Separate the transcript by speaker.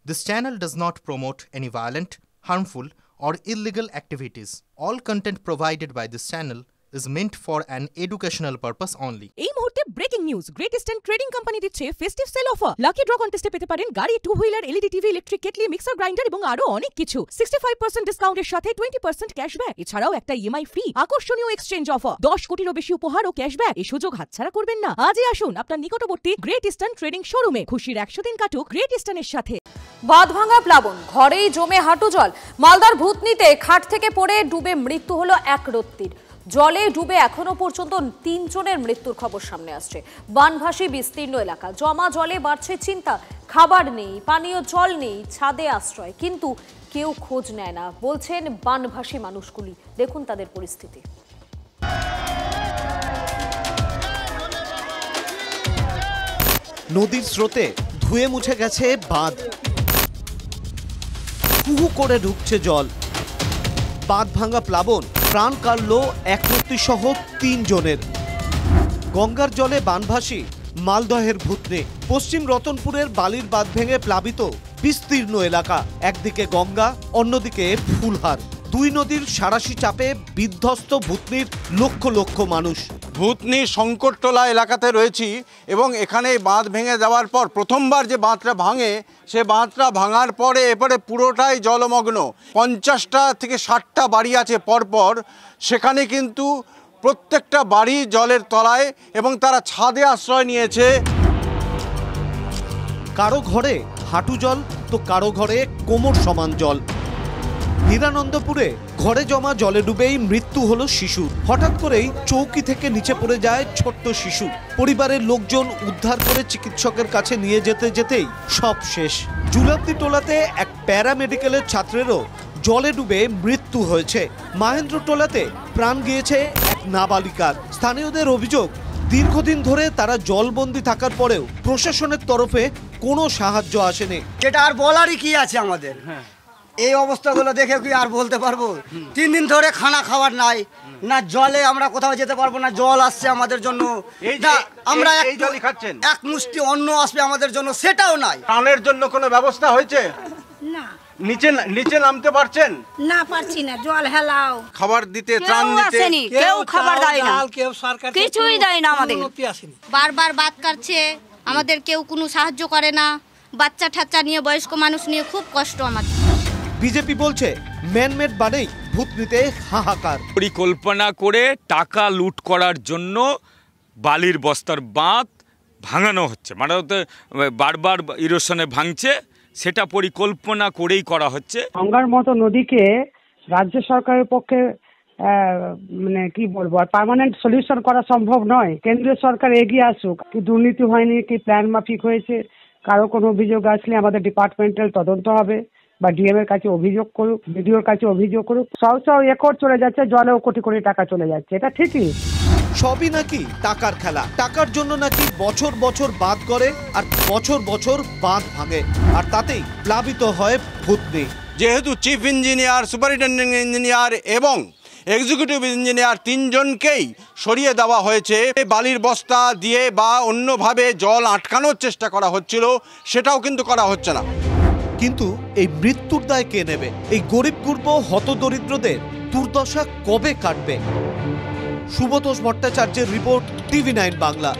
Speaker 1: This channel does not promote any violent, harmful, or illegal activities. All content provided by this channel is meant for an educational purpose only.
Speaker 2: এই মুহূর্তে breaking news, great eastern trading company দিচ্ছে festive sale offer. Lucky draw কন্টেস্টে পেতে পারেন গাড়ি, two wheeler, LED TV, electric kettle, mixer grinder এবং আরো অনেক কিছু। 65% ডিসকাউন্টের সাথে 20% ক্যাশব্যাক, এছাড়াও একটা ইএমআই ফ্রি, আকর্ষণীয় এক্সচেঞ্জ অফার, 10 কোটিরও বেশি উপহার ও ক্যাশব্যাক। এই সুযোগ হাতছাড়া করবেন না। আজই আসুন আপনার নিকটবর্তী গ্রেট ইস্টার্ন ট্রেডিং শোরুমে। খুশির 100 দিন কাটুক গ্রেট ইস্টার্নের সাথে।
Speaker 3: বাঁধভাঙা প্লাবন, ঘরেই জমে হাঁটু জল। মালদার ভূতনিতে খাট থেকে পড়ে ডুবে মৃত্যু হলো এক রত্তির। জলে ডুবে এখনো পর্যন্ত 3 জনের মৃত্যুর খবর সামনে আসছে। বানভাসী বিস্তীর্ণ এলাকা, জমা জলে বাড়ছে চিন্তা। খাবার নেই, পানীয় জল নেই, ছাদে আশ্রয়, কিন্তু কেউ খোঁজ নেয় না, বলছেন বানভাসী মানুষগুলি। দেখুন তাদের পরিস্থিতি।
Speaker 4: নদীর স্রোতে ধুয়ে মুছে গেছে বাঁধ, হুহু করে ঢুকছে জল। বাঁধ ভাঙা প্লাবন প্রাণ কাড়ল এক ব্যক্তি সহ 3 জনের। গঙ্গার জলে বানভাসী মালদহের ভূতনি। পশ্চিম রতনপুরের বালির বাঁধ ভেঙে প্লাবিত বিস্তীর্ণ এলাকা। একদিকে গঙ্গা, অন্যদিকে ফুলহার। 2 নদীর সারাশি চাপে বিধ্বস্ত ভূতনির লক্ষ লক্ষ মানুষ।
Speaker 5: ভূতনি সংকটটোলা এলাকাতে রয়েছি এবং এখানে বাঁধ ভেঙে যাওয়ার পর প্রথমবার যে বাঁধটা ভাঙে, সে বাঁধটা ভাঙার পরে এবারে পুরোটাই জলমগ্ন। 50টা থেকে 60টা বাড়ি আছে পরপর, সেখানে কিন্তু প্রত্যেকটা বাড়ি জলের তলায় এবং তারা ছাদে আশ্রয় নিয়েছে।
Speaker 4: কারো ঘরে হাঁটু জল তো কারো ঘরে কোমর সমান জল। হিরানন্দপুরে ঘরে জমা জলে ডুবেই মৃত্যু হলো শিশুর। হঠাৎ করেই চৌকি থেকে নিচে পড়ে যায় ছোট্ট শিশু। পরিবারের লোকজন উদ্ধার করে চিকিৎসকের কাছে নিয়ে যেতেই সব শেষ। জুলাবদি টোলাতে এক প্যারামেডিকেলের ছাত্রেরও জলে ডুবে মৃত্যু হয়েছে। মাহেন্দ্র টোলাতে প্রাণ গিয়েছে এক নাবালিকার। স্থানীয়দের অভিযোগ, দীর্ঘদিন ধরে তারা জলবন্দি থাকার পরেও প্রশাসনের তরফে কোনো সাহায্য আসেনি।
Speaker 6: যেটা আর বলারই কি আছে আমাদের, এই অবস্থাগুলো দেখে কি আর বলতে পারবো? 3 দিন ধরে খানা খাবার নাই, না জলে আমরা কোথাও যেতে পারবো না। জল আসছে আমাদের জন্য, আমরা এই জলই খাচ্ছেন, এক মুষ্টি অন্ন আসবে আমাদের জন্য, সেটাও নাই।
Speaker 5: ত্রাণের জন্য কোনো ব্যবস্থা হয়েছে?
Speaker 7: না।
Speaker 5: নিচে নামতে পারছেন?
Speaker 7: না, পারছি না। জল হেলাও,
Speaker 5: খাবার দিতে, ত্রাণ দিতে
Speaker 7: কেউ খাবার দেয় না, কেউ সরকার কিছুই দেয় না আমাদের।
Speaker 8: বারবার বাদ কাটছে, আমাদের কেউ কোনো সাহায্য করে না। বাচ্চা ঠাচ্চা নিয়ে, বয়স্ক মানুষ নিয়ে খুব কষ্ট আমাদের।
Speaker 4: বিজেপি বলছে ম্যানমেড বানেই ভূতনিতে হাহাকার।
Speaker 9: পরিকল্পনা করে টাকা লুট করার জন্য বালির বস্তার বাঁধ ভাঙানো হচ্ছে, মানে বারবার ইরোশনে ভাঙছে, সেটা পরিকল্পনা করেই করা হচ্ছে।
Speaker 10: গঙ্গার মতো নদীকে রাজ্য সরকারের পক্ষে মানে কি বলবো, আর পার্মানেন্ট সলিউশন করা সম্ভব নয়। কেন্দ্রীয় সরকার এগিয়ে আসুক। কি দুর্নীতি হয়নি, কি প্ল্যান মাফিক হয়েছে, কারো কোনো অভিযোগ আসলে আমাদের ডিপার্টমেন্টাল তদন্ত হবে, বা ডিএম এর কাছে অভিযোগ করুক, বিডিওর কাছে অভিযোগ করুক। 100 একর চলে যাচ্ছে জলেও, কোটি কোটি টাকা চলে যাচ্ছে, এটা ঠিকই।
Speaker 4: সবই নাকি টাকার খেলা। টাকার জন্য নাকি বছর বছর বাঁধ করে আর বছর বছর বাঁধ ভাঙে, আর তাতেই প্লাবিত হয় ভূতনি।
Speaker 5: যেহেতু চিফ ইঞ্জিনিয়ার, সুপারিনটেন্ডেন্ট ইঞ্জিনিয়ার এবং এক্সিকিউটিভ ইঞ্জিনিয়ার 3 জনকেই সরিয়ে দেওয়া হয়েছে। বালির বস্তা দিয়ে বা অন্যভাবে জল আটকানোর চেষ্টা করা হচ্ছিল, সেটাও কিন্তু করা হচ্ছে না।
Speaker 4: কিন্তু এই মৃত্যুর দায় কে নেবে? এই গরিব গুরব হতদরিদ্রদের দুর্দশা কবে কাটবে? শুভতোষ ভট্টাচার্যের রিপোর্ট, TV9 বাংলা।